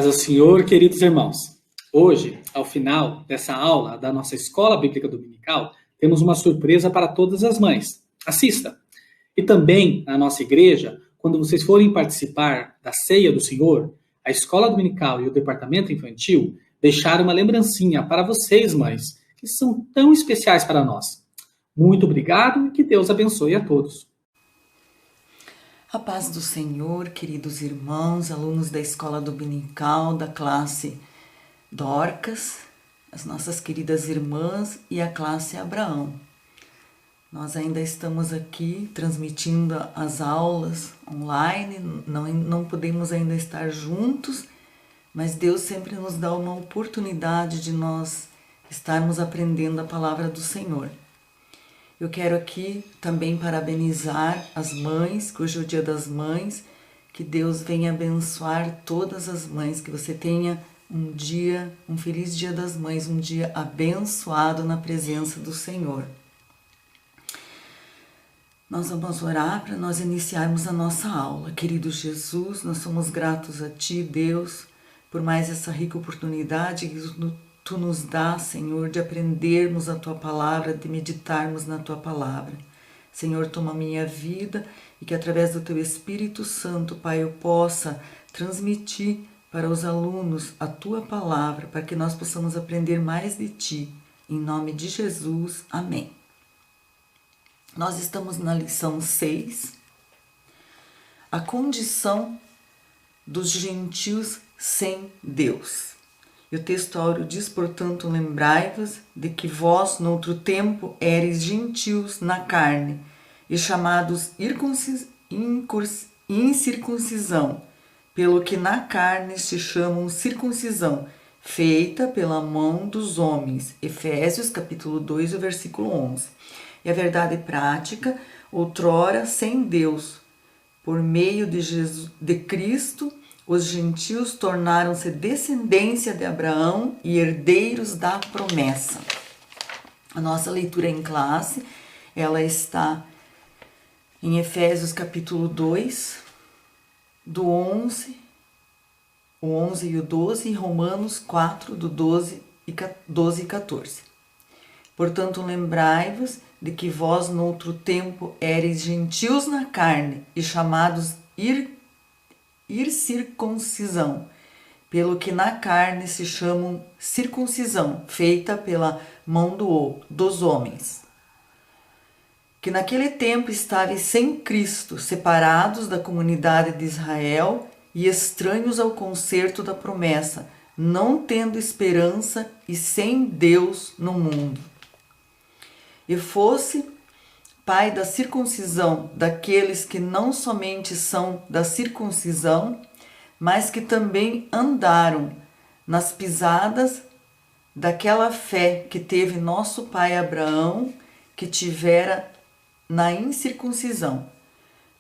Paz ao Senhor, queridos irmãos. Hoje, ao final dessa aula da nossa Escola Bíblica Dominical, temos uma surpresa para todas as mães. Assista! E também, na nossa igreja, quando vocês forem participar da Ceia do Senhor, a Escola Dominical e o Departamento Infantil deixaram uma lembrancinha para vocês, mães, que são tão especiais para nós. Muito obrigado e que Deus abençoe a todos. A paz do Senhor, queridos irmãos, alunos da Escola Dominical, da classe Dorcas, as nossas queridas irmãs e a classe Abraão. Nós ainda estamos aqui transmitindo as aulas online, não podemos ainda estar juntos, mas Deus sempre nos dá uma oportunidade de nós estarmos aprendendo a palavra do Senhor. Eu quero aqui também parabenizar as mães, que hoje é o Dia das Mães, que Deus venha abençoar todas as mães, que você tenha um feliz Dia das Mães, um dia abençoado na presença do Senhor. Nós vamos orar para nós iniciarmos a nossa aula. Querido Jesus, nós somos gratos a Ti, Deus, por mais essa rica oportunidade que Tu nos dá, Senhor, de aprendermos a Tua palavra, de meditarmos na Tua palavra. Senhor, toma a minha vida e que através do Teu Espírito Santo, Pai, eu possa transmitir para os alunos a Tua palavra, para que nós possamos aprender mais de Ti. Em nome de Jesus, amém. Nós estamos na lição 6, a condição dos gentios sem Deus. E o texto áureo diz, portanto, lembrai-vos de que vós, noutro tempo, éreis gentios na carne, e chamados incircuncisão, pelo que na carne se chamam circuncisão, feita pela mão dos homens. Efésios, capítulo 2, versículo 11. E a verdade prática, outrora sem Deus, por meio de Cristo, os gentios tornaram-se descendência de Abraão e herdeiros da promessa. A nossa leitura em classe, ela está em Efésios capítulo 2, do 11, o 11 e o 12, e Romanos 4, do 12 e 14. Portanto, lembrai-vos de que vós, noutro tempo, éreis gentios na carne e chamados circuncisão, pelo que na carne se chamam circuncisão, feita pela mão dos homens. Que naquele tempo estáveis sem Cristo, separados da comunidade de Israel e estranhos ao concerto da promessa, não tendo esperança e sem Deus no mundo. E fosse pai da circuncisão daqueles que não somente são da circuncisão, mas que também andaram nas pisadas daquela fé que teve nosso pai Abraão, que tivera na incircuncisão,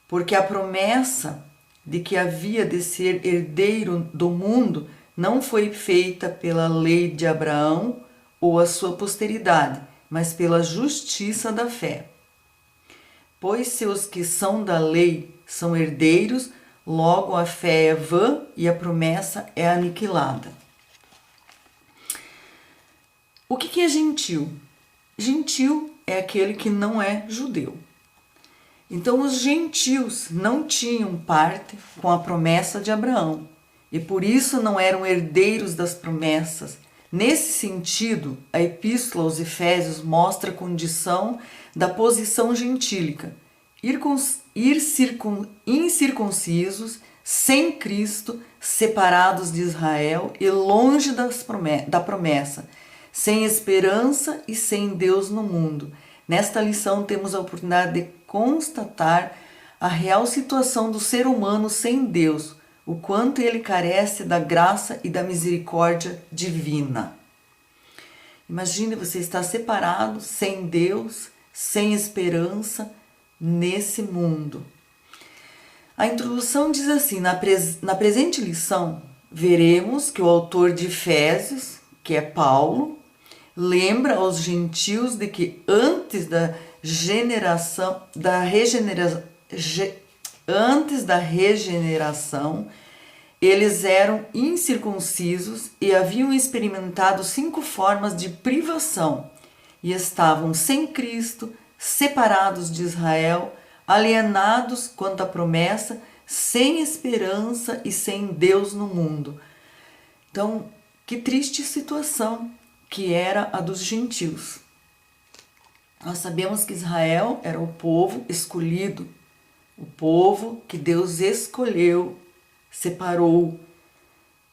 porque a promessa de que havia de ser herdeiro do mundo não foi feita pela lei de Abraão ou a sua posteridade, mas pela justiça da fé. Pois se os que são da lei são herdeiros, logo a fé é vã e a promessa é aniquilada. O que é gentil? Gentil é aquele que não é judeu. Então os gentios não tinham parte com a promessa de Abraão e por isso não eram herdeiros das promessas. Nesse sentido, a Epístola aos Efésios mostra a condição da posição gentílica, incircuncisos, sem Cristo, separados de Israel e longe da promessa, sem esperança e sem Deus no mundo. Nesta lição temos a oportunidade de constatar a real situação do ser humano sem Deus, o quanto ele carece da graça e da misericórdia divina. Imagine você estar separado, sem Deus, sem esperança, nesse mundo. A introdução diz assim, na presente lição, veremos que o autor de Efésios, que é Paulo, lembra aos gentios de que antes da regeneração, eles eram incircuncisos e haviam experimentado 5 formas de privação e estavam sem Cristo, separados de Israel, alienados quanto à promessa, sem esperança e sem Deus no mundo. Então, que triste situação que era a dos gentios. Nós sabemos que Israel era o povo escolhido, o povo que Deus escolheu, separou,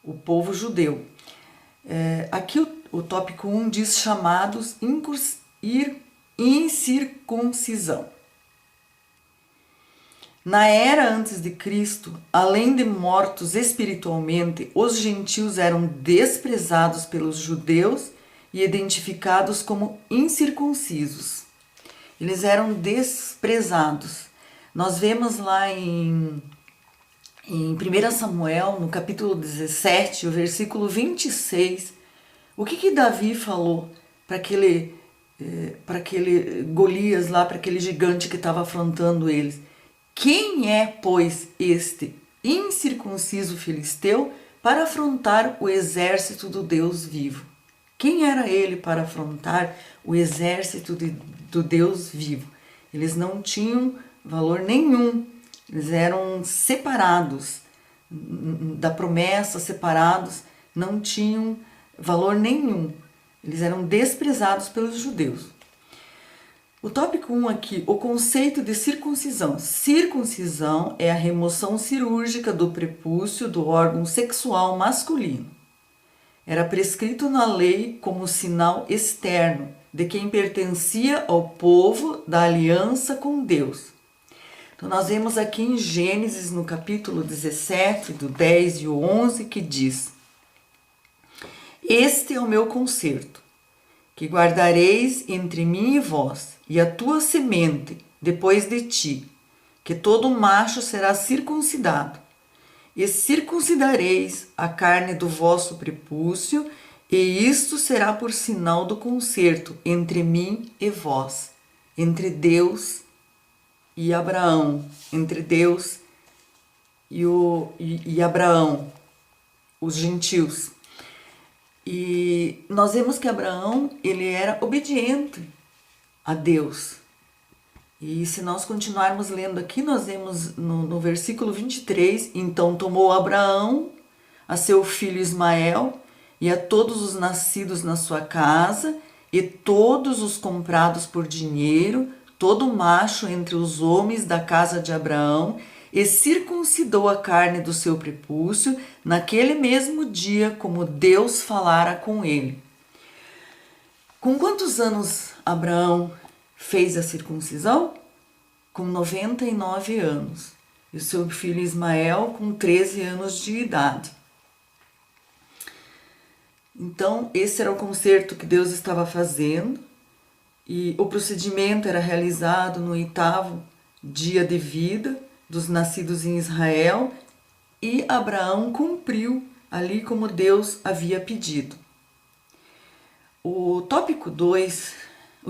o povo judeu. Aqui o tópico 1 diz chamados incircuncisão. Na era antes de Cristo, além de mortos espiritualmente, os gentios eram desprezados pelos judeus e identificados como incircuncisos. Eles eram desprezados. Nós vemos lá em 1 Samuel, no capítulo 17, o versículo 26, o que Davi falou para aquele Golias lá, para aquele gigante que estava afrontando eles. Quem é, pois, este incircunciso filisteu para afrontar o exército do Deus vivo? Quem era ele para afrontar o exército do Deus vivo? Eles não tinham valor nenhum, eles eram separados da promessa, separados, não tinham valor nenhum, eles eram desprezados pelos judeus. O tópico 1 aqui, o conceito de circuncisão. Circuncisão é a remoção cirúrgica do prepúcio do órgão sexual masculino. Era prescrito na lei como sinal externo de quem pertencia ao povo da aliança com Deus. Então nós vemos aqui em Gênesis, no capítulo 17, do 10 e o 11, que diz: Este é o meu concerto, que guardareis entre mim e vós, e a tua semente depois de ti, que todo macho será circuncidado, e circuncidareis a carne do vosso prepúcio, e isto será por sinal do concerto entre mim e vós, entre Deus e Abraão, entre Deus e Abraão, os gentios. E nós vemos que Abraão, ele era obediente a Deus. E se nós continuarmos lendo aqui, nós vemos no versículo 23, então tomou Abraão a seu filho Ismael e a todos os nascidos na sua casa e todos os comprados por dinheiro, todo macho entre os homens da casa de Abraão, e circuncidou a carne do seu prepúcio naquele mesmo dia, como Deus falara com ele. Com quantos anos Abraão fez a circuncisão? Com 99 anos. E o seu filho Ismael com 13 anos de idade. Então, esse era o concerto que Deus estava fazendo. E o procedimento era realizado no 8º dia de vida dos nascidos em Israel, e Abraão cumpriu ali como Deus havia pedido. O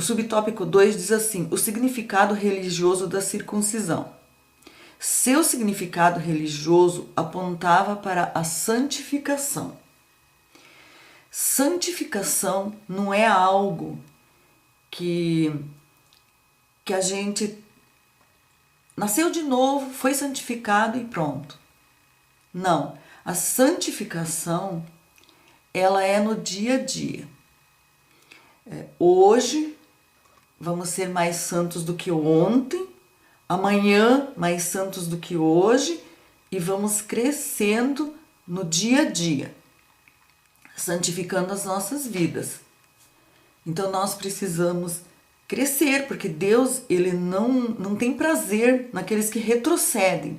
subtópico 2 diz assim: o significado religioso da circuncisão. Seu significado religioso apontava para a santificação. Santificação não é algo que a gente nasceu de novo, foi santificado e pronto. Não, a santificação, ela é no dia a dia. Hoje vamos ser mais santos do que ontem, amanhã mais santos do que hoje, e vamos crescendo no dia a dia, santificando as nossas vidas. Então nós precisamos crescer, porque Deus, ele não tem prazer naqueles que retrocedem,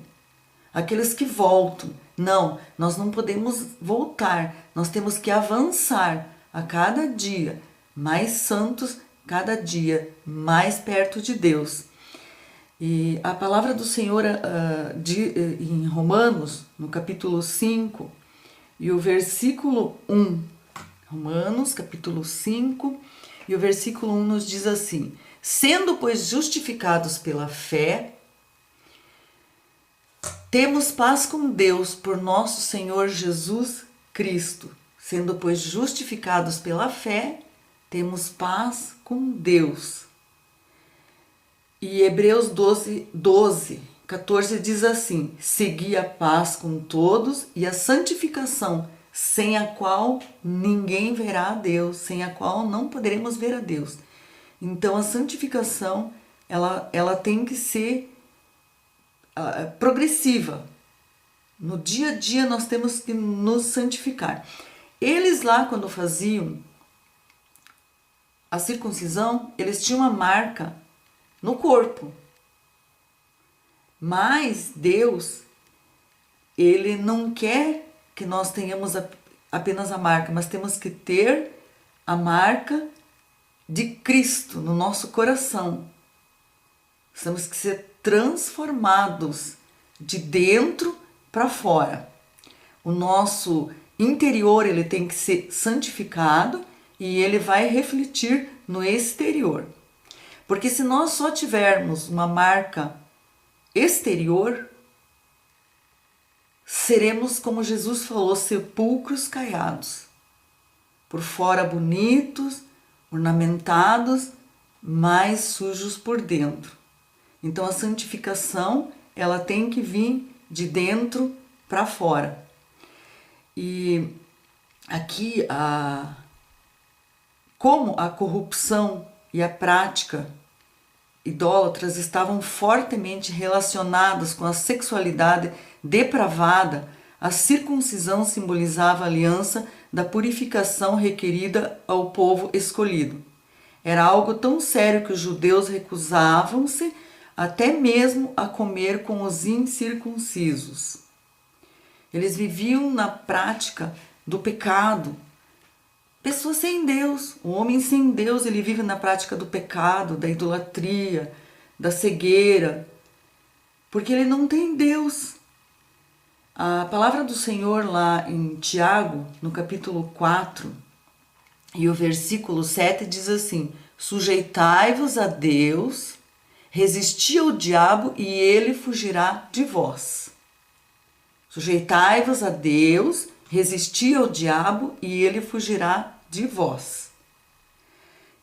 aqueles que voltam. Não, nós não podemos voltar, nós temos que avançar a cada dia, mais santos, cada dia mais perto de Deus. E a palavra do Senhor em Romanos, no capítulo 5, e o versículo 1, Romanos, capítulo 5, e o versículo 1 nos diz assim: sendo, pois, justificados pela fé, Temos paz com Deus por nosso Senhor Jesus Cristo. Sendo, pois, justificados pela fé, temos paz com Deus. E Hebreus 14 diz assim: segui a paz com todos e a santificação, sem a qual ninguém verá a Deus, sem a qual não poderemos ver a Deus. Então a santificação, ela tem que ser progressiva. No dia a dia nós temos que nos santificar. Eles lá, quando faziam a circuncisão, eles tinham uma marca no corpo. Mas Deus, Ele não quer que nós tenhamos apenas a marca, mas temos que ter a marca de Cristo no nosso coração. Temos que ser transformados de dentro para fora. O nosso interior, ele tem que ser santificado e ele vai refletir no exterior. Porque se nós só tivermos uma marca exterior, seremos, como Jesus falou, sepulcros caiados. Por fora bonitos, ornamentados, mas sujos por dentro. Então a santificação, ela tem que vir de dentro para fora. E aqui, como a corrupção e a prática idólatras estavam fortemente relacionadas com a sexualidade depravada, a circuncisão simbolizava a aliança da purificação requerida ao povo escolhido. Era algo tão sério que os judeus recusavam-se até mesmo a comer com os incircuncisos. Eles viviam na prática do pecado. Pessoas sem Deus, o homem sem Deus, ele vive na prática do pecado, da idolatria, da cegueira, porque ele não tem Deus. A palavra do Senhor lá em Tiago, no capítulo 4, e o versículo 7 diz assim: sujeitai-vos a Deus, resisti ao diabo e ele fugirá de vós. Sujeitai-vos a Deus, resisti ao diabo e ele fugirá de vós.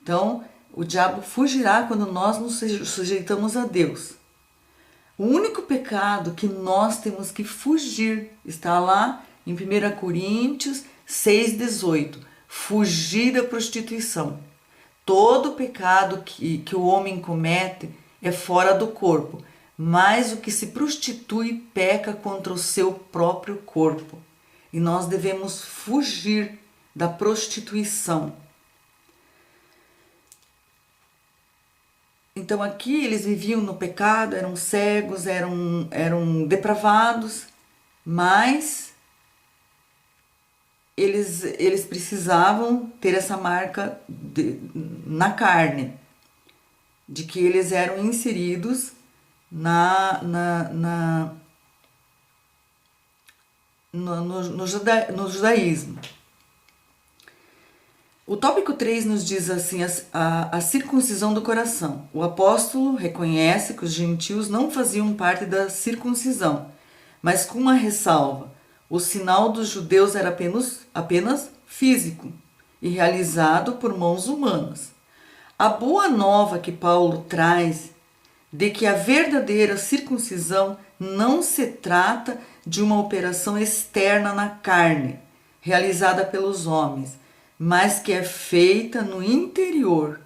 Então, o diabo fugirá quando nós nos sujeitamos a Deus. O único pecado que nós temos que fugir está lá em 1 Coríntios 6,18. Fugir da prostituição. Todo pecado que o homem comete é fora do corpo, mas o que se prostitui peca contra o seu próprio corpo. E nós devemos fugir da prostituição. Então aqui eles viviam no pecado, eram cegos, eram depravados, mas eles precisavam ter essa marca na carne, de que eles eram inseridos no judaísmo. O tópico 3 nos diz assim, a circuncisão do coração. O apóstolo reconhece que os gentios não faziam parte da circuncisão, mas com uma ressalva: o sinal dos judeus era apenas físico e realizado por mãos humanas. A boa nova que Paulo traz de que a verdadeira circuncisão não se trata de uma operação externa na carne, realizada pelos homens, mas que é feita no interior,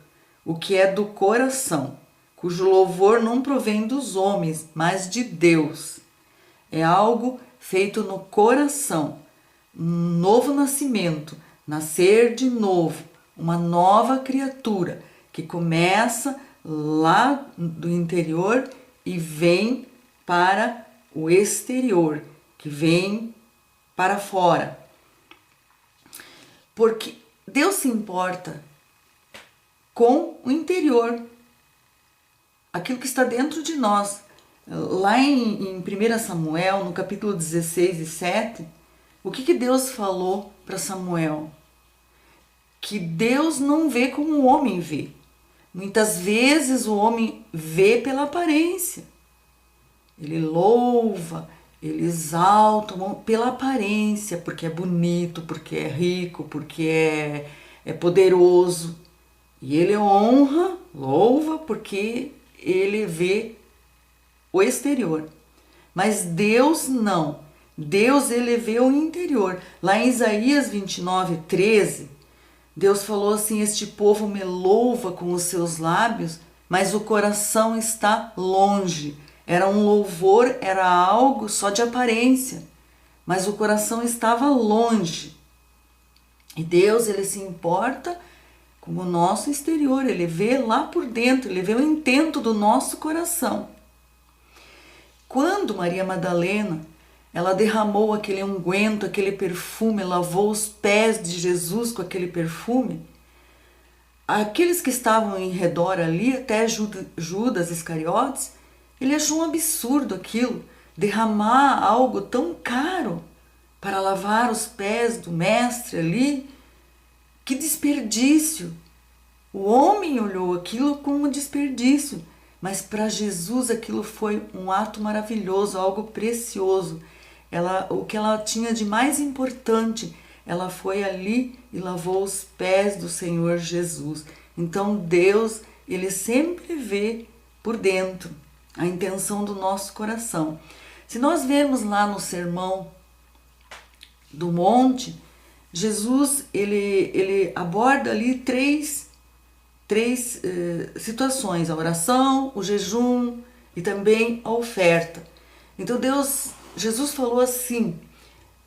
o que é do coração, cujo louvor não provém dos homens, mas de Deus. É algo feito no coração, um novo nascimento, nascer de novo, uma nova criatura que começa lá do interior e vem para o exterior, que vem para fora. Porque Deus se importa com o interior, aquilo que está dentro de nós. Lá em 1 Samuel, no capítulo 16 e 7, o que Deus falou para Samuel? Que Deus não vê como o homem vê. Muitas vezes o homem vê pela aparência. Ele louva, eles exaltam pela aparência, porque é bonito, porque é rico, porque é poderoso. E ele honra, louva, porque ele vê o exterior. Mas Deus não. Deus, ele vê o interior. Lá em Isaías 29:13, Deus falou assim: este povo me louva com os seus lábios, mas o coração está longe. Era um louvor, era algo só de aparência, mas o coração estava longe. E Deus, ele se importa com o nosso exterior, ele vê lá por dentro, ele vê o intento do nosso coração. Quando Maria Madalena, ela derramou aquele unguento, aquele perfume, lavou os pés de Jesus com aquele perfume, aqueles que estavam em redor ali, até Judas Iscariotes, ele achou um absurdo aquilo, derramar algo tão caro para lavar os pés do mestre ali. Que desperdício! O homem olhou aquilo como um desperdício, mas para Jesus aquilo foi um ato maravilhoso, algo precioso. O que ela tinha de mais importante, ela foi ali e lavou os pés do Senhor Jesus. Então Deus, ele sempre vê por dentro a intenção do nosso coração. Se nós vemos lá no Sermão do Monte, Jesus, ele aborda ali três situações: a oração, o jejum e também a oferta. Então Jesus falou assim: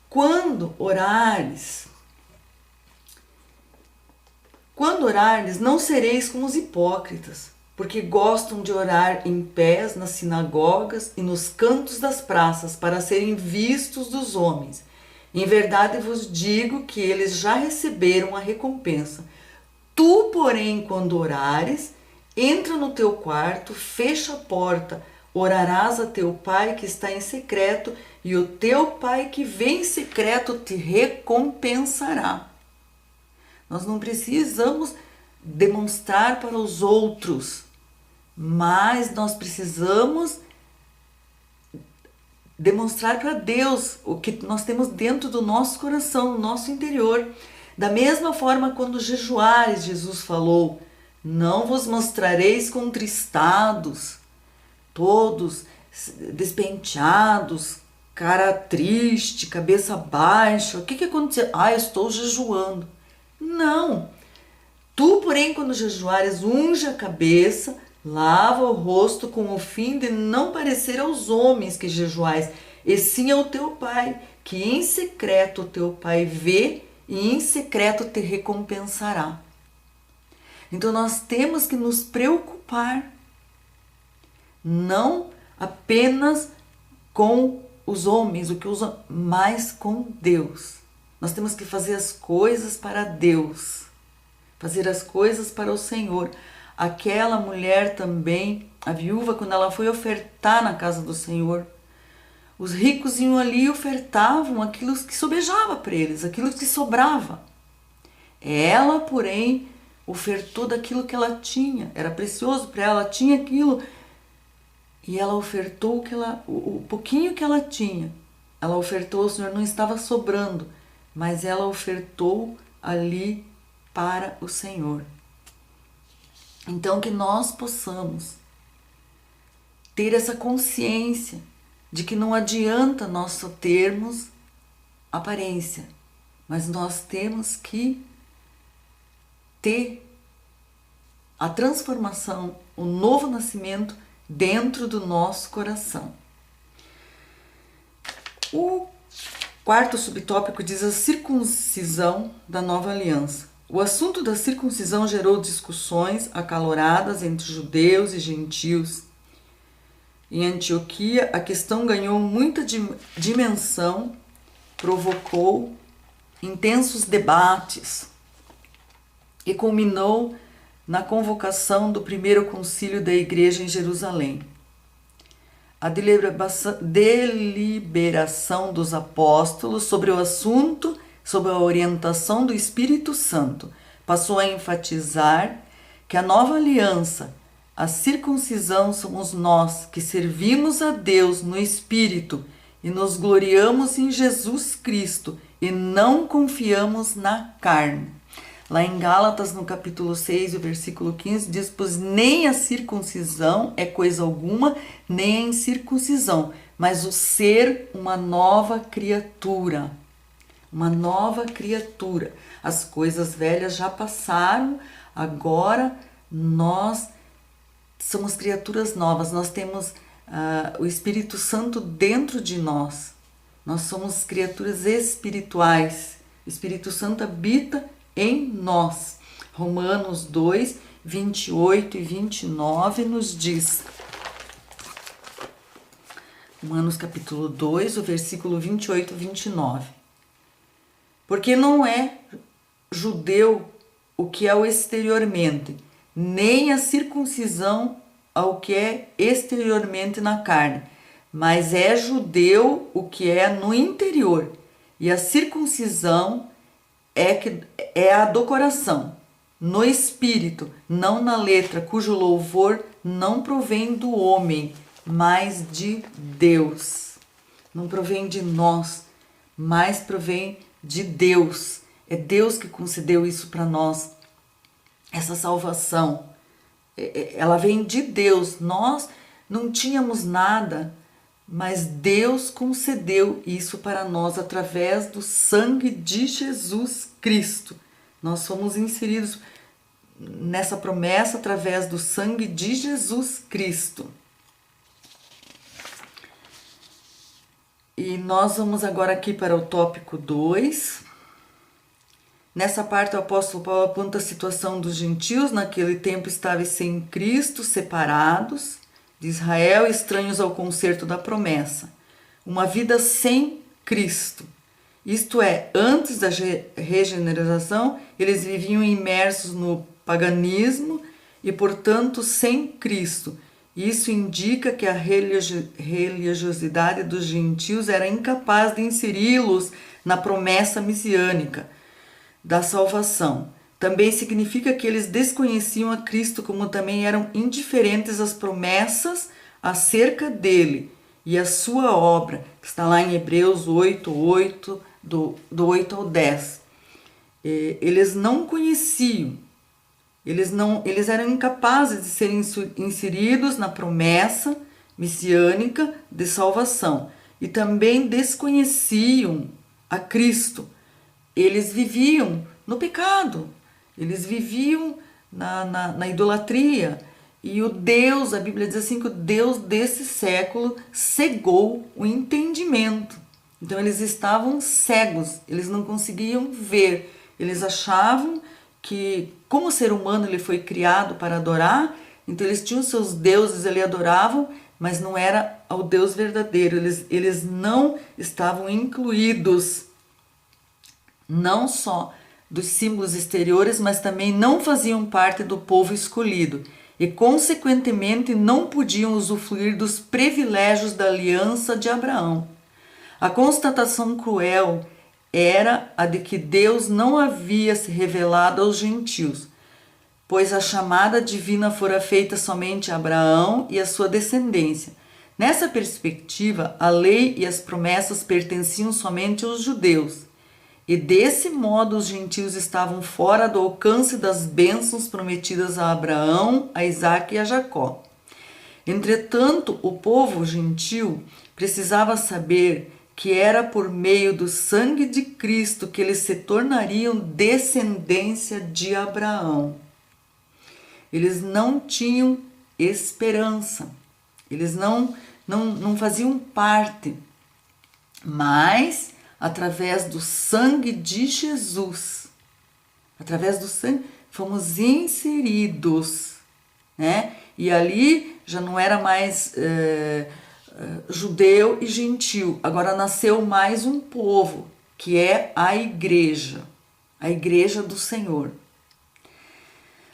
quando orares, não sereis como os hipócritas, porque gostam de orar em pés nas sinagogas e nos cantos das praças para serem vistos dos homens. Em verdade vos digo que eles já receberam a recompensa. Tu, porém, quando orares, entra no teu quarto, fecha a porta, orarás a teu pai que está em secreto, e o teu pai que vem em secreto te recompensará. Nós não precisamos demonstrar para os outros, mas nós precisamos demonstrar para Deus o que nós temos dentro do nosso coração, no nosso interior. Da mesma forma, quando jejuares, Jesus falou: não vos mostrareis contristados, todos despenteados, cara triste, cabeça baixa. O que aconteceu? Eu estou jejuando. Não. Tu, porém, quando jejuares, unge a cabeça, lava o rosto, com o fim de não parecer aos homens que jejuais, e sim ao teu pai, que em secreto o teu pai vê, e em secreto te recompensará. Então nós temos que nos preocupar, não apenas com os homens, o que usam, mas com Deus. Nós temos que fazer as coisas para Deus, fazer as coisas para o Senhor. Aquela mulher também, a viúva, quando ela foi ofertar na casa do Senhor, os ricos iam ali e ofertavam aquilo que sobejava para eles, aquilo que sobrava. Ela, porém, ofertou daquilo que ela tinha, era precioso para ela, tinha aquilo, e ela ofertou o pouquinho que ela tinha. Ela ofertou, o Senhor não estava sobrando, mas ela ofertou ali para o Senhor. Então, que nós possamos ter essa consciência de que não adianta nós só termos aparência, mas nós temos que ter a transformação, o novo nascimento dentro do nosso coração. O quarto subtópico diz a circuncisão da nova aliança. O assunto da circuncisão gerou discussões acaloradas entre judeus e gentios. Em Antioquia, a questão ganhou muita dimensão, provocou intensos debates e culminou na convocação do primeiro concílio da igreja em Jerusalém. A deliberação dos apóstolos sobre o assunto, sob a orientação do Espírito Santo, passou a enfatizar que a nova aliança, a circuncisão, somos nós que servimos a Deus no Espírito e nos gloriamos em Jesus Cristo e não confiamos na carne. Lá em Gálatas, no capítulo 6, o versículo 15, diz: pois nem a circuncisão é coisa alguma, nem a incircuncisão, mas o ser uma nova criatura. Uma nova criatura. As coisas velhas já passaram, agora nós somos criaturas novas, nós temos o Espírito Santo dentro de nós. Nós somos criaturas espirituais. O Espírito Santo habita em nós. Romanos 2, 28 e 29 nos diz. Romanos capítulo 2, o versículo 28 e 29. Porque não é judeu o que é o exteriormente, nem a circuncisão ao que é exteriormente na carne, mas é judeu o que é no interior, e a circuncisão é a do coração, no espírito, não na letra, cujo louvor não provém do homem, mas de Deus. Não provém de nós, mas provém de Deus. É Deus que concedeu isso para nós, essa salvação. Ela vem de Deus. Nós não tínhamos nada, mas Deus concedeu isso para nós através do sangue de Jesus Cristo. Nós fomos inseridos nessa promessa através do sangue de Jesus Cristo. E nós vamos agora aqui para o tópico 2. Nessa parte, o apóstolo Paulo aponta a situação dos gentios. Naquele tempo estavam sem Cristo, separados de Israel, estranhos ao concerto da promessa. Uma vida sem Cristo. Isto é, antes da regeneração, eles viviam imersos no paganismo e, portanto, sem Cristo. Isso indica que a religiosidade dos gentios era incapaz de inseri-los na promessa messiânica da salvação. Também significa que eles desconheciam a Cristo, como também eram indiferentes às promessas acerca dele e a sua obra, que está lá em Hebreus 8, do 8 ao 10. Eles não conheciam, eles eram incapazes de serem inseridos na promessa messiânica de salvação e também desconheciam a Cristo. Eles viviam no pecado, eles viviam na idolatria. E o Deus, a Bíblia diz assim, que o Deus desse século cegou o entendimento. Então eles estavam cegos, eles não conseguiam ver. Eles achavam que, como o ser humano ele foi criado para adorar, então eles tinham seus deuses, eles adoravam, mas não era ao Deus verdadeiro. Eles não estavam incluídos, não só dos símbolos exteriores, mas também não faziam parte do povo escolhido e, consequentemente, não podiam usufruir dos privilégios da aliança de Abraão. A constatação cruel era a de que Deus não havia se revelado aos gentios, pois a chamada divina fora feita somente a Abraão e a sua descendência. Nessa perspectiva, a lei e as promessas pertenciam somente aos judeus. E desse modo os gentios estavam fora do alcance das bênçãos prometidas a Abraão, a Isaque e a Jacó. Entretanto, o povo gentil precisava saber que era por meio do sangue de Cristo que eles se tornariam descendência de Abraão. Eles não tinham esperança, eles não faziam parte, mas através do sangue de Jesus, através do sangue, fomos inseridos, né? E ali já não era mais judeu e gentil, agora nasceu mais um povo, que é a igreja do Senhor.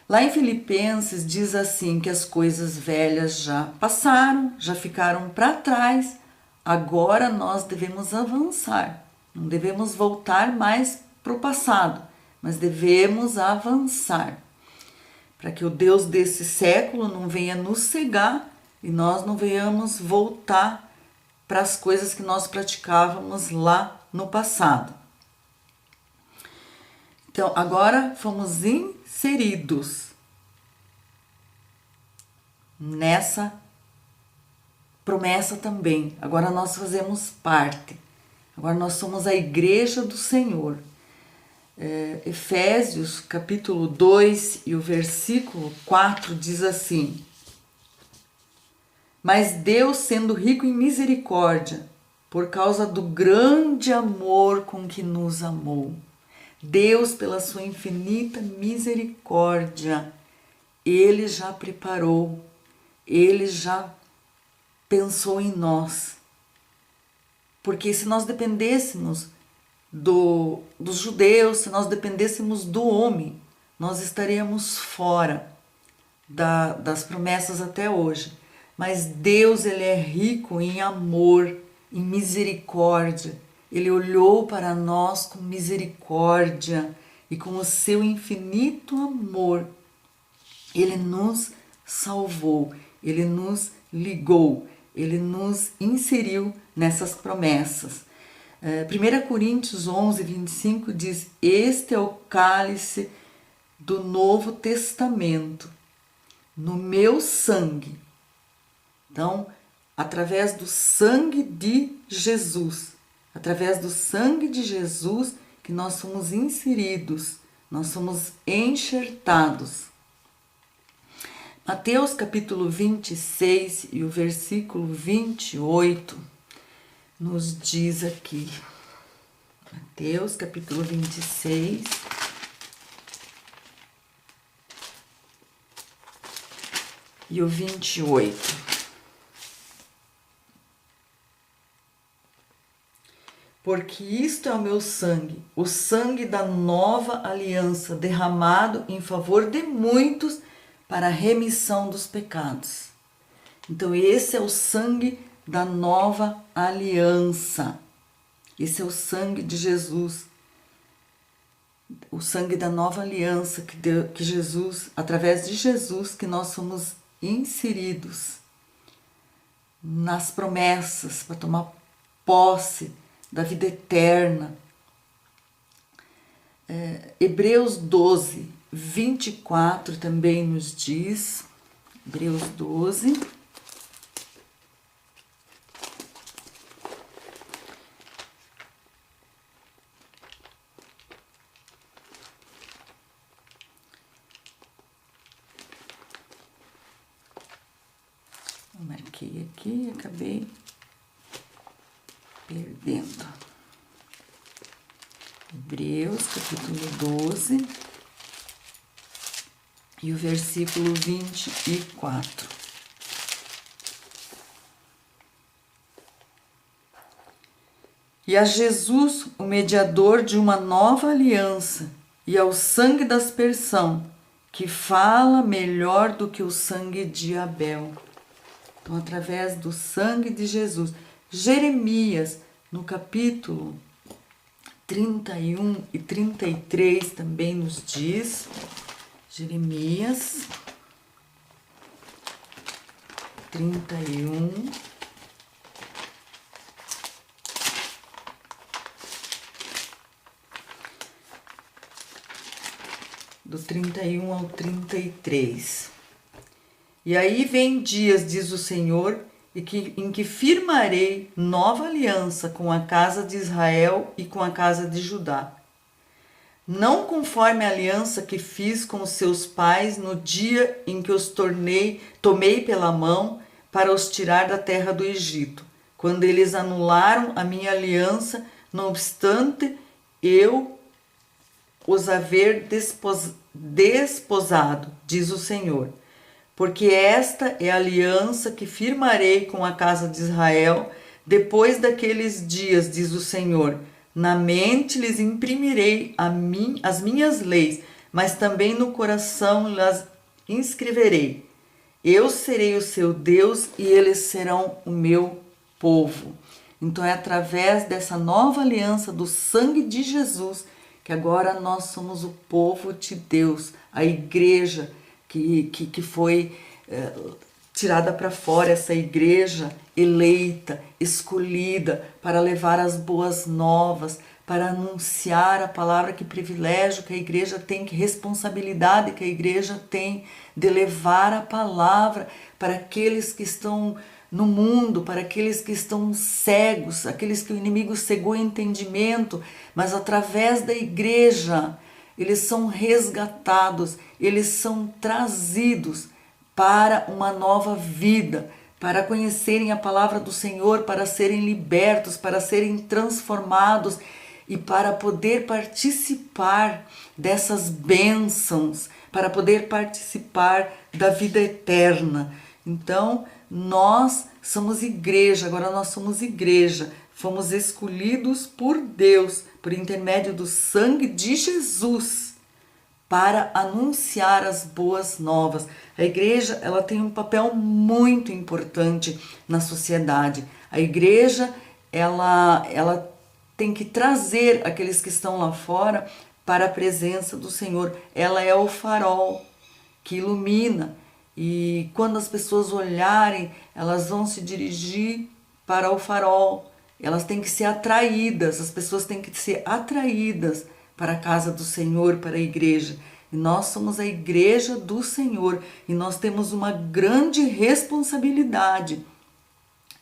Lá em Filipenses diz assim, que as coisas velhas já passaram, já ficaram para trás, agora nós devemos avançar. Não devemos voltar mais para o passado, mas devemos avançar, para que o Deus desse século não venha nos cegar e nós não venhamos voltar para as coisas que nós praticávamos lá no passado. Então, agora fomos inseridos nessa promessa também. Agora nós fazemos parte. Agora nós somos a igreja do Senhor. Efésios capítulo 2 e o versículo 4 diz assim: Mas Deus, sendo rico em misericórdia, por causa do grande amor com que nos amou, Deus, pela sua infinita misericórdia, Ele já preparou, Ele já pensou em nós. Porque se nós dependêssemos dos judeus, se nós dependêssemos do homem, nós estaríamos fora das promessas até hoje. Mas Deus, Ele é rico em amor, em misericórdia. Ele olhou para nós com misericórdia e com o seu infinito amor. Ele nos salvou, Ele nos ligou, Ele nos inseriu nessas promessas. 1 Coríntios 11, 25 diz: Este é o cálice do Novo Testamento, no meu sangue. Então, através do sangue de Jesus, através do sangue de Jesus que nós somos inseridos, nós somos enxertados. Mateus capítulo 26 e o versículo 28 nos diz aqui. Mateus capítulo 26 e o 28. Porque isto é o meu sangue, o sangue da nova aliança, derramado em favor de muitos para a remissão dos pecados. Então esse é o sangue da nova aliança. Esse é o sangue de Jesus. O sangue da nova aliança que Jesus, através de Jesus, que nós somos inseridos nas promessas para tomar posse da vida eterna. Hebreus 12, 24 também nos diz, Hebreus 12, eu marquei aqui e acabei perdendo. Hebreus capítulo 12 e o versículo 24. E a Jesus, o mediador de uma nova aliança, e ao sangue da aspersão, que fala melhor do que o sangue de Abel. Então, através do sangue de Jesus. Jeremias, no capítulo 31 e 33, também nos diz, Jeremias 31, do 31 ao 33. E aí vem dias, diz o Senhor, em que firmarei nova aliança com a casa de Israel e com a casa de Judá. Não conforme a aliança que fiz com os seus pais no dia em que os tomei pela mão para os tirar da terra do Egito, quando eles anularam a minha aliança, não obstante eu os haver desposado, diz o Senhor. Porque esta é a aliança que firmarei com a casa de Israel depois daqueles dias, diz o Senhor. Na mente lhes imprimirei as minhas leis, mas também no coração las inscreverei. Eu serei o seu Deus e eles serão o meu povo. Então é através dessa nova aliança do sangue de Jesus que agora nós somos o povo de Deus, a igreja que foi tirada para fora, essa igreja eleita, escolhida para levar as boas novas, para anunciar a palavra. Que privilégio que a igreja tem, que responsabilidade que a igreja tem de levar a palavra para aqueles que estão no mundo, para aqueles que estão cegos, aqueles que o inimigo cegou o entendimento, mas através da igreja eles são resgatados, eles são trazidos para uma nova vida, para conhecerem a palavra do Senhor, para serem libertos, para serem transformados e para poder participar dessas bênçãos, para poder participar da vida eterna. Então, nós somos igreja, agora nós somos igreja, fomos escolhidos por Deus, por intermédio do sangue de Jesus, para anunciar as boas novas. A igreja, ela tem um papel muito importante na sociedade. A igreja, ela tem que trazer aqueles que estão lá fora para a presença do Senhor. Ela é o farol que ilumina, e quando as pessoas olharem, elas vão se dirigir para o farol. Elas têm que ser atraídas, as pessoas têm que ser atraídas para a casa do Senhor, para a igreja. E nós somos a igreja do Senhor, e nós temos uma grande responsabilidade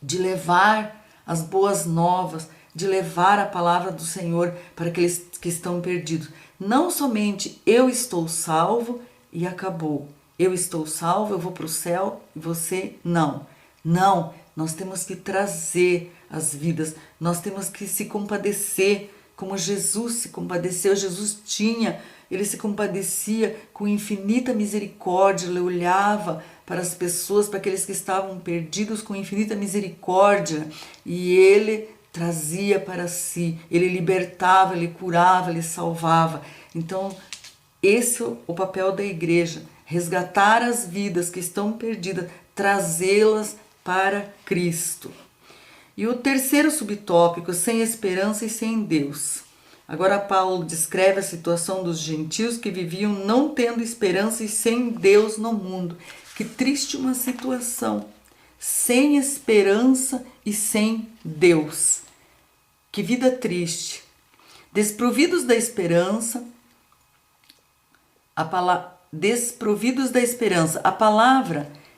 de levar as boas novas, de levar a palavra do Senhor para aqueles que estão perdidos. Não somente eu estou salvo e acabou. Eu estou salvo, eu vou para o céu e você não. Não, nós temos que trazer as vidas, nós temos que se compadecer como Jesus se compadeceu. Ele se compadecia com infinita misericórdia, ele olhava para as pessoas, para aqueles que estavam perdidos com infinita misericórdia, e ele trazia para si, ele libertava, ele curava, ele salvava. Então, esse é o papel da igreja, resgatar as vidas que estão perdidas, trazê-las para Cristo. E o terceiro subtópico, sem esperança e sem Deus. Agora Paulo descreve a situação dos gentios que viviam não tendo esperança e sem Deus no mundo. Que triste uma situação, sem esperança e sem Deus. Que vida triste. Desprovidos da esperança, a palavra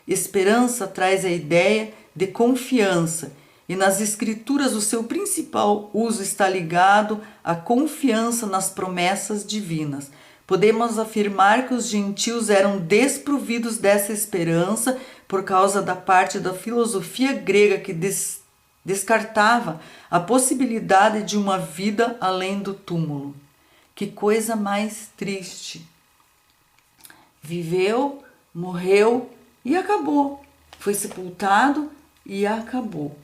esperança traz a ideia de confiança, e nas escrituras o seu principal uso está ligado à confiança nas promessas divinas. Podemos afirmar que os gentios eram desprovidos dessa esperança por causa da parte da filosofia grega que descartava a possibilidade de uma vida além do túmulo. Que coisa mais triste! Viveu, morreu e acabou. Foi sepultado e acabou.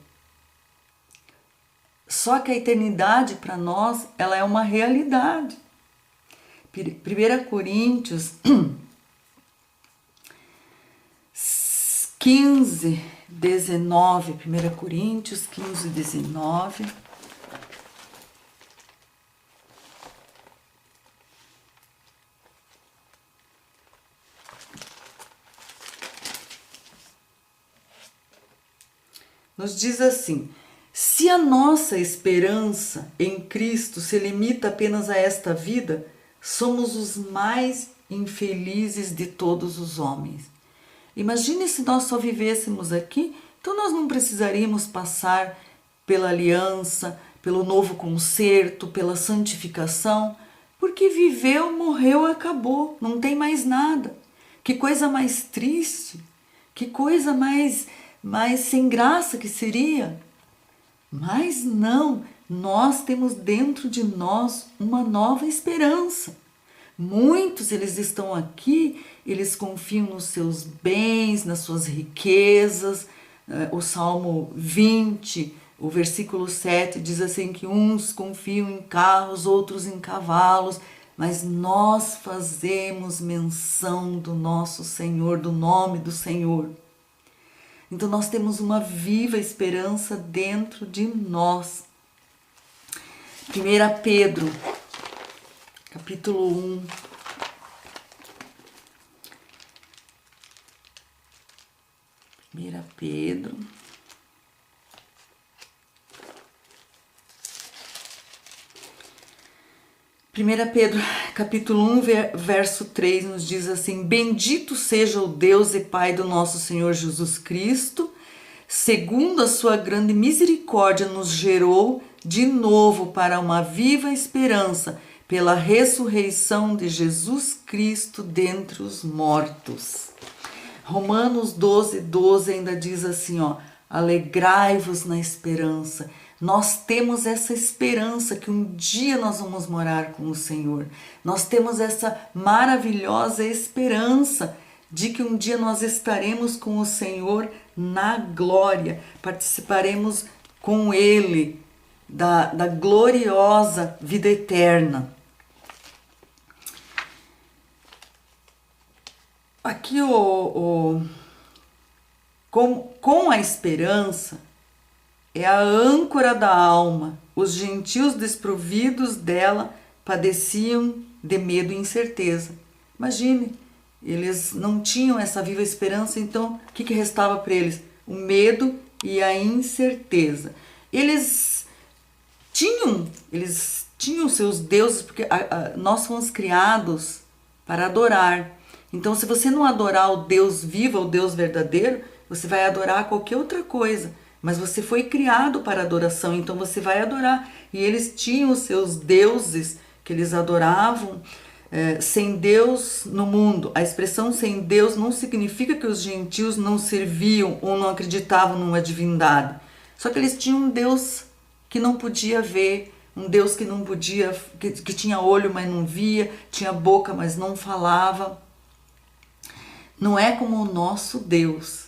Só que a eternidade para nós, ela é uma realidade. 1 Coríntios 15, 19. 1 Coríntios 15, 19. Nos diz assim: se a nossa esperança em Cristo se limita apenas a esta vida, somos os mais infelizes de todos os homens. Imagine se nós só vivêssemos aqui, então nós não precisaríamos passar pela aliança, pelo novo concerto, pela santificação, porque viveu, morreu, acabou, não tem mais nada. Que coisa mais triste, que coisa mais sem graça que seria. Mas não, nós temos dentro de nós uma nova esperança. Muitos, eles estão aqui, eles confiam nos seus bens, nas suas riquezas. O Salmo 20, o versículo 7 diz assim que uns confiam em carros, outros em cavalos, mas nós fazemos menção do nosso Senhor, do nome do Senhor. Então nós temos uma viva esperança dentro de nós. 1 Pedro, capítulo 1. 1 Pedro. Capítulo 1, verso 3, nos diz assim: Bendito seja o Deus e Pai do nosso Senhor Jesus Cristo, segundo a sua grande misericórdia nos gerou de novo para uma viva esperança, pela ressurreição de Jesus Cristo dentre os mortos. Romanos 12, 12 ainda diz assim, ó: alegrai-vos na esperança. Nós temos essa esperança que um dia nós vamos morar com o Senhor. Nós temos essa maravilhosa esperança de que um dia nós estaremos com o Senhor na glória, participaremos com Ele da gloriosa vida eterna. Aqui com a esperança é a âncora da alma. Os gentios desprovidos dela padeciam de medo e incerteza. Imagine, eles não tinham essa viva esperança, então o que restava para eles? O medo e a incerteza. Eles tinham seus deuses, porque nós fomos criados para adorar. Então, se você não adorar o Deus vivo, o Deus verdadeiro, você vai adorar qualquer outra coisa. Mas você foi criado para adoração, então você vai adorar. E eles tinham os seus deuses que eles adoravam. Sem Deus no mundo. A expressão sem Deus não significa que os gentios não serviam ou não acreditavam numa divindade. Só que eles tinham um Deus que não podia ver, um Deus que não podia, que tinha olho, mas não via, tinha boca, mas não falava. Não é como o nosso Deus,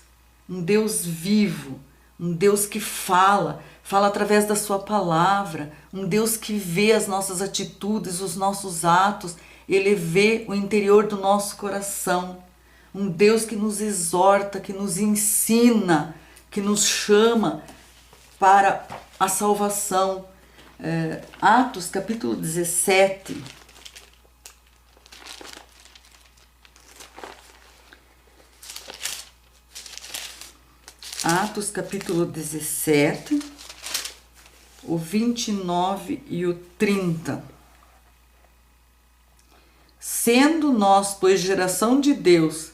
um Deus vivo, um Deus que fala através da sua palavra, um Deus que vê as nossas atitudes, os nossos atos, Ele vê o interior do nosso coração, um Deus que nos exorta, que nos ensina, que nos chama para a salvação. Atos capítulo 17. Atos capítulo 17, o 29 e o 30. Sendo nós, pois, geração de Deus,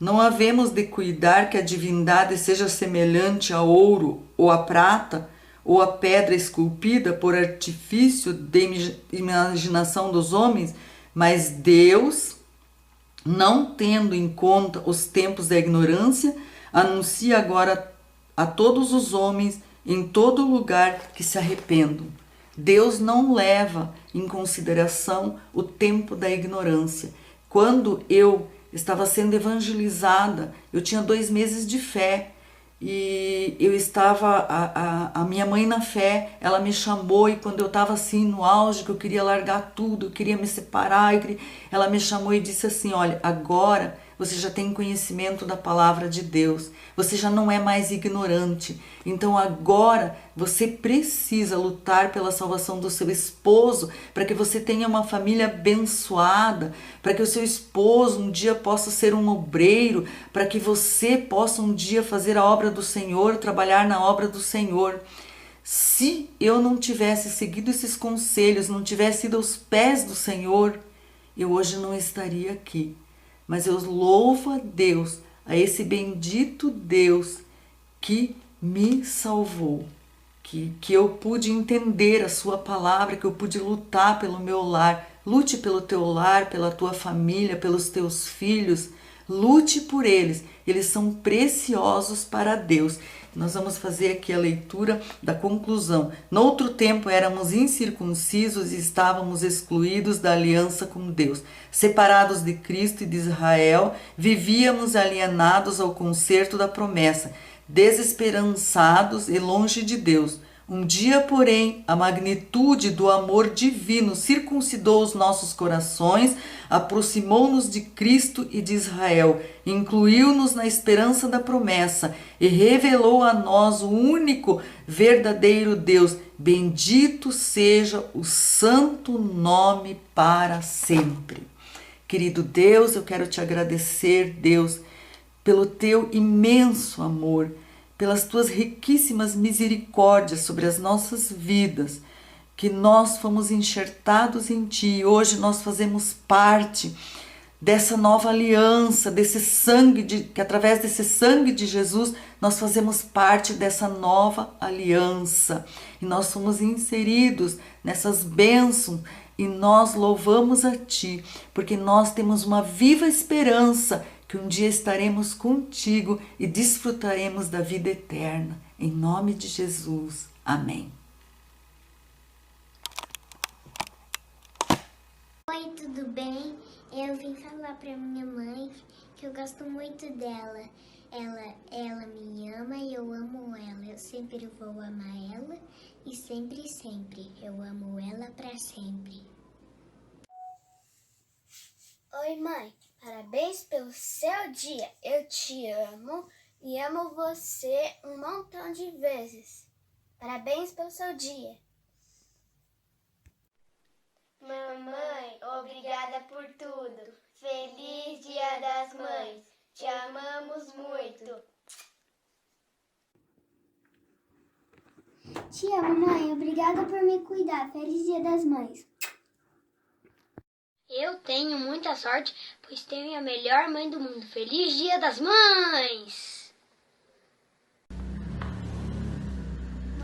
não havemos de cuidar que a divindade seja semelhante a ouro, ou a prata, ou a pedra esculpida por artifício de imaginação dos homens, mas Deus, não tendo em conta os tempos da ignorância, anuncia agora a todos os homens em todo lugar que se arrependam. Deus não leva em consideração o tempo da ignorância. Quando eu estava sendo evangelizada, eu tinha 2 meses de fé e eu estava, a minha mãe na fé, ela me chamou, e quando eu estava assim no auge, que eu queria largar tudo, eu queria me separar, ela me chamou e disse assim: olha, agora você já tem conhecimento da palavra de Deus, você já não é mais ignorante, então agora você precisa lutar pela salvação do seu esposo, para que você tenha uma família abençoada, para que o seu esposo um dia possa ser um obreiro, para que você possa um dia fazer a obra do Senhor, trabalhar na obra do Senhor. Se eu não tivesse seguido esses conselhos, não tivesse ido aos pés do Senhor, eu hoje não estaria aqui. Mas eu louvo a Deus, a esse bendito Deus que me salvou, que eu pude entender a sua palavra, que eu pude lutar pelo meu lar. Lute pelo teu lar, pela tua família, pelos teus filhos, lute por eles, eles são preciosos para Deus. Nós vamos fazer aqui a leitura da conclusão. Noutro tempo éramos incircuncisos e estávamos excluídos da aliança com Deus. Separados de Cristo e de Israel, vivíamos alienados ao concerto da promessa, desesperançados e longe de Deus. Um dia, porém, a magnitude do amor divino circuncidou os nossos corações, aproximou-nos de Cristo e de Israel, incluiu-nos na esperança da promessa e revelou a nós o único verdadeiro Deus. Bendito seja o santo nome para sempre. Querido Deus, eu quero te agradecer, Deus, pelo teu imenso amor, pelas tuas riquíssimas misericórdias sobre as nossas vidas, que nós fomos enxertados em Ti. Hoje nós fazemos parte dessa nova aliança, desse sangue, que através desse sangue de Jesus, nós fazemos parte dessa nova aliança. E nós somos inseridos nessas bênçãos e nós louvamos a Ti, porque nós temos uma viva esperança que um dia estaremos contigo e desfrutaremos da vida eterna. Em nome de Jesus. Amém. Oi, tudo bem? Eu vim falar pra minha mãe que eu gosto muito dela. Ela me ama e eu amo ela. Eu sempre vou amar ela e sempre, sempre. Eu amo ela pra sempre. Oi, mãe. Parabéns pelo seu dia. Eu te amo e amo você um montão de vezes. Parabéns pelo seu dia. Mamãe, obrigada por tudo. Feliz Dia das Mães. Te amamos muito. Te amo, mãe. Obrigada por me cuidar. Feliz Dia das Mães. Eu tenho muita sorte, pois tenho a melhor mãe do mundo. Feliz Dia das Mães!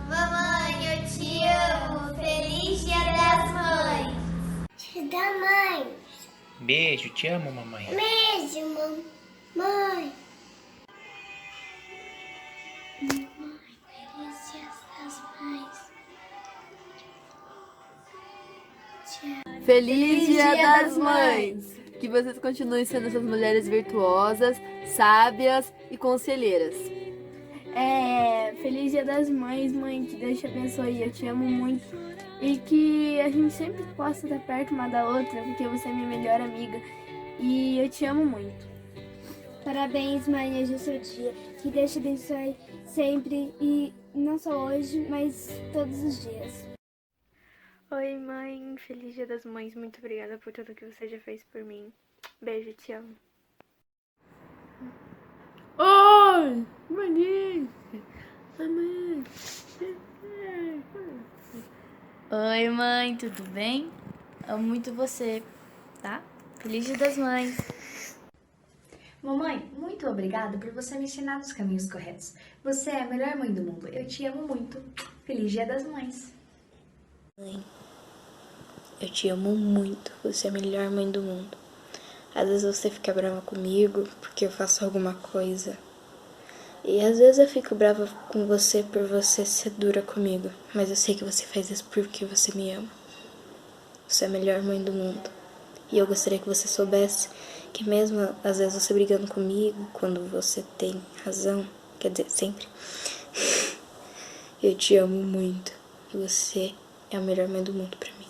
Mamãe, eu te amo. Feliz Dia das Mães. Dia da mãe. Beijo, te amo, mamãe. Beijo, mamãe. Mãe, feliz Dia das Mães. Feliz Dia das Mães! Que vocês continuem sendo essas mulheres virtuosas, sábias e conselheiras. Feliz Dia das Mães, mãe, que Deus te abençoe, eu te amo muito. E que a gente sempre possa estar perto uma da outra, porque você é minha melhor amiga. E eu te amo muito. Parabéns, mãe, hoje é o seu dia. Que Deus te abençoe sempre e não só hoje, mas todos os dias. Oi, mãe. Feliz Dia das Mães. Muito obrigada por tudo que você já fez por mim. Beijo, te amo. Oi! Mãe! Mamãe! Oi, mãe, tudo bem? Amo muito você, tá? Feliz Dia das Mães. Mamãe, muito obrigada por você me ensinar nos caminhos corretos. Você é a melhor mãe do mundo. Eu te amo muito. Feliz Dia das Mães. Mãe, eu te amo muito. Você é a melhor mãe do mundo. Às vezes você fica brava comigo porque eu faço alguma coisa. E às vezes eu fico brava com você por você ser dura comigo. Mas eu sei que você faz isso porque você me ama. Você é a melhor mãe do mundo. E eu gostaria que você soubesse que mesmo às vezes você brigando comigo, quando você tem razão, quer dizer, sempre, eu te amo muito. Você é a melhor mãe do mundo pra mim.